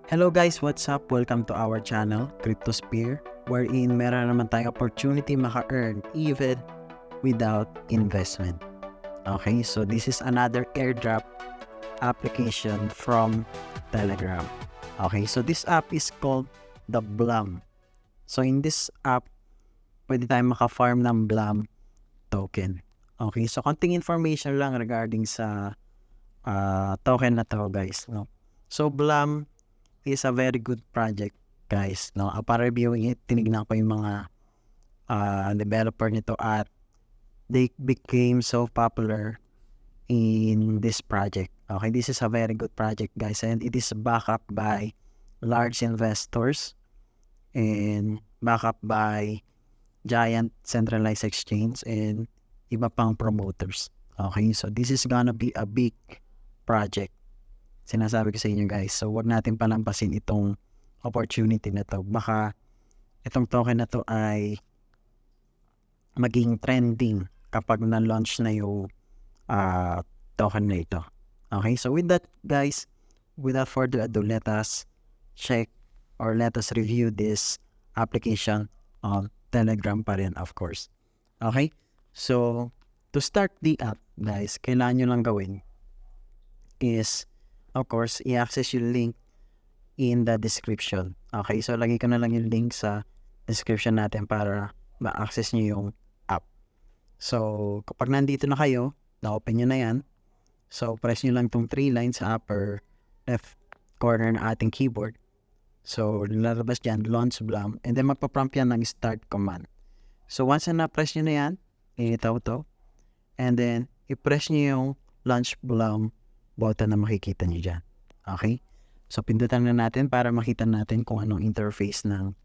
Hello guys, what's up? Welcome to our channel, Cryptosphere, wherein meron naman tayong opportunity maka-earn even without investment. Okay, so this is another airdrop application from Telegram. Okay, so this app is called the Blum. So in this app, pwede tayong maka-farm ng Blum token. Okay, so konting information lang regarding sa token na to guys. No? So Blum is a very good project guys. No? Para reviewing it, tinignan ko yung mga developer nito at they became so popular in this project. Okay, this is a very good project guys, and it is backed up by large investors and backed up by giant centralized exchange and iba pang promoters. Okay, so this is gonna be a big project. Sinasabi ko sa inyo guys, so wag natin palampasin itong opportunity na to. Baka itong token na to ay maging trending kapag na-launch na yung token na ito. Okay, so with that guys, without further ado, let us check or let us review this application on Telegram pa rin, of course. Okay, so to start the app guys, kailangan nyo lang gawin is of course, i-access yung link in the description. Okay, so lagay ko na lang yung link sa description natin para ma-access nyo yung app. So, kapag nandito na kayo, na-open nyo na yan. So, press nyo lang itong 3 lines sa upper left corner ng ating keyboard. So, lalabas dyan, launch Blum. And then, magpa-prompt yan ng start command. So, once na na-press nyo na yan, initaw to. And then, i-press nyo yung launch Blum button na makikita nyo dyan. Okay? So, pindutan na natin para makita natin kung anong interface ng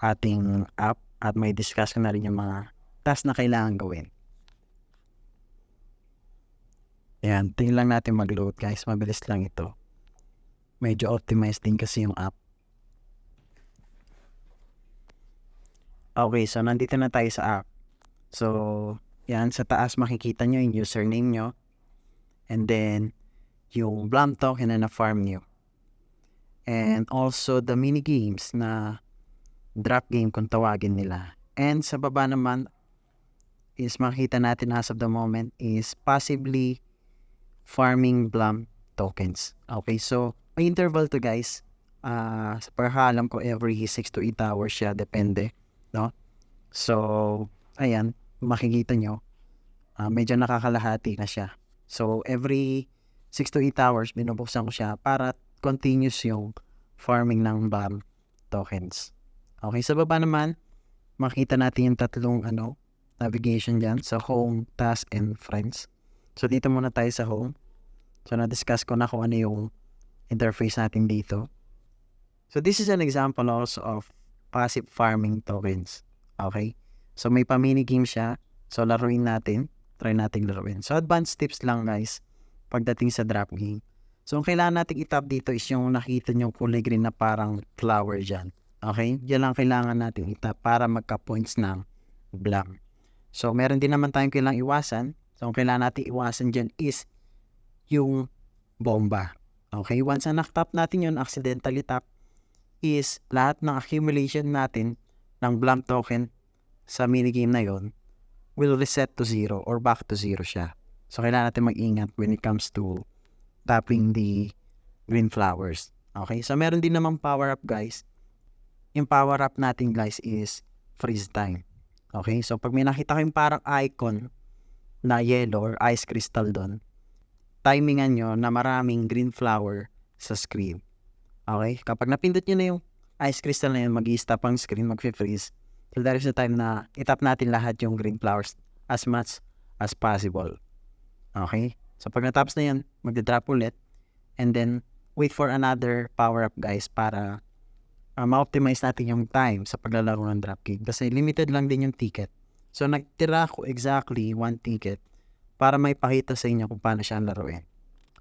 ating app at may discuss ko na rin yung mga tasks na kailangan gawin. Ayan, tingnan lang natin mag-load guys. Mabilis lang ito. Medyo optimized din kasi yung app. Okay, so nandito na tayo sa app. So, yan, sa taas makikita nyo yung username nyo. And then, yung Blum token na na-farm nyo. And also the mini games na drop game kung tawagin nila. And sa baba naman is makita natin as of the moment is possibly farming Blum tokens. Okay, so may interval to guys. Per alam ko every 6 to 8 hours siya, depende. No? So, ayan, makikita nyo. Medyo nakakalahati na siya. So, every 6 to 8 hours, binubuksan ko siya para continuous yung farming ng Blum tokens. Okay, sa baba naman, makita natin yung tatlong navigation dyan sa home, task, and friends. So, dito muna tayo sa home. So, na-discuss ko na kung ano yung interface natin dito. So, this is an example also of passive farming tokens. Okay? So, may pa-mini game siya. So, laruin natin. Try natin laruin. So, advanced tips lang guys pagdating sa drop game. So, ang kailangan natin i-tap dito is yung nakita nyo kulay green na parang flower dyan. Okay? Yan lang kailangan natin i-tap para magka-points ng Blum. So, meron din naman tayong kailangang iwasan. So, ang kailangan natin iwasan dyan is yung bomba. Okay? Once na nak-tap natin yun, accidentally tap, is lahat ng accumulation natin ng Blum token sa minigame na yon will reset to 0 or back to 0 siya. So, kailangan natin mag-ingat when it comes to tapping the green flowers. Okay? So, meron din namang power-up guys. Yung power-up natin guys is freeze time. Okay? So, pag may nakita kayong parang icon na yellow or ice crystal doon, timingan nyo na maraming green flower sa screen. Okay? Kapag napindot nyo na yung ice crystal na yun, mag-i-stop ang screen, mag-freeze. So, that is the time na itap natin lahat yung green flowers as much as possible. Okay? So, pag natapos na yan, magda-drop ulit. And then, wait for another power-up guys para ma-optimize natin yung time sa paglalaro ng drop game. Kasi limited lang din yung ticket. So, nagtira ko exactly 1 ticket para may pakita sa inyo kung paano siya laruin.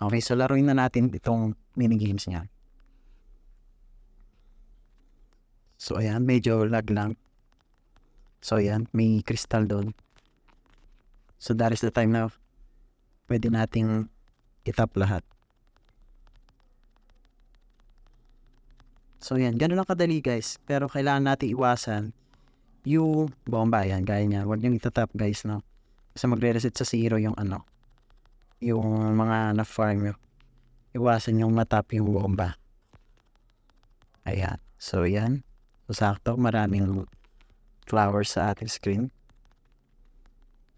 Okay? So, laruin na natin itong minigames niya. So, ayan. Medyo lag lang. So, ayan. May crystal doon. So, that is the time now. Pwede nating itap lahat. So yan, ganun lang kadali guys. Pero kailangan natin iwasan yung bomba. Yan, gaya niya. Huwag niyong itatap guys, no? Kasi magre-reset sa 0 yung ano, yung mga na-farm nyo. Iwasan yung matap yung bomba. Ayan. So yan. So sakto, maraming flowers sa ating screen.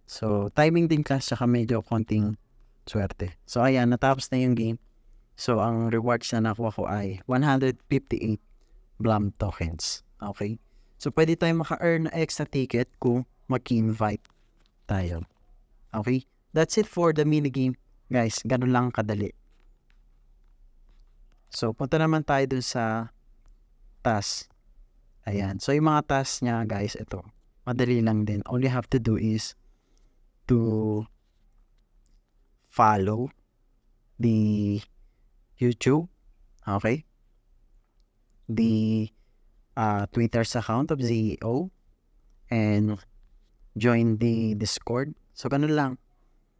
So timing din kasi, saka medyo konting swerte. So ayan, natapos na yung game. So ang rewards na nakuha ko ay 158 Blum tokens. Okay? So pwede tayong maka-earn na extra ticket kung mag-invite tayo. Okay? That's it for the minigame. Guys, ganun lang kadali. So punta naman tayo dun sa task. Ayan. So yung mga task niya guys, ito. Madali lang din. All you have to do is to follow the YouTube, okay? The Twitter's account of CEO and join the Discord. So ganun lang.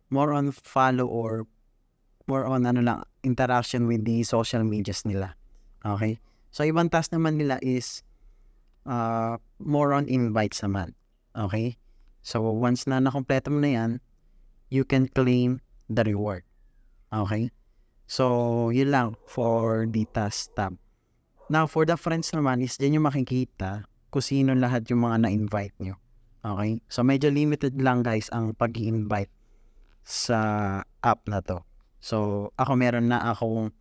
More on follow or more on ano lang, interaction with the social medias nila. Okay? So ibang task naman nila is more on invites naman. Okay? So once na nakompleto mo na yan, you can claim the reward. Okay? So yun lang for the task tab. Now for the friends naman is dyan yung makikita kung sino lahat yung mga na-invite nyo. Okay? So medyo limited lang guys ang pag-i-invite sa app na to. So ako meron na akong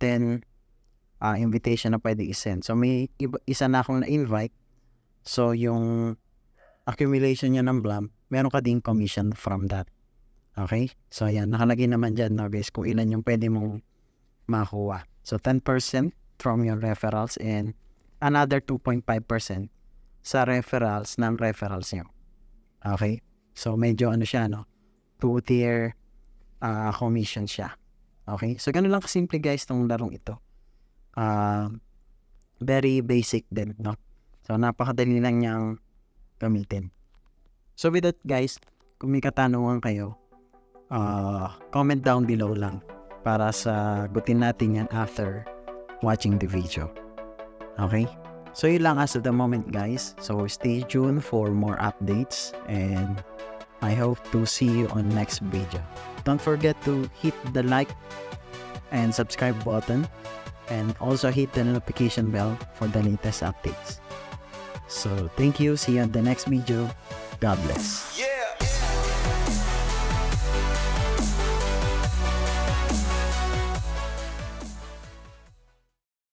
10 invitation na pwede i-send. So may isa na akong na-invite. So yung accumulation niya ng Blum, meron ka ding commission from that. Okay? So ayan, nakalagay naman dyan no, guys kung ilan yung pwede mong makuha. So 10% from your referrals and another 2.5% sa referrals ng referrals nyo. Okay? So medyo ano siya, no? 2-tier commission siya. Okay? So ganun lang kasimple guys tong larong ito. Very basic din, no? So napakadali lang niyang gamitin. So with that guys, kung may katanungan kayo, comment down below lang para sagutin natin yan after watching the video. Okay? So yun lang as of the moment guys. So stay tuned for more updates and I hope to see you on next video. Don't forget to hit the like and subscribe button and also hit the notification bell for the latest updates. So thank you. See you on the next video. God bless.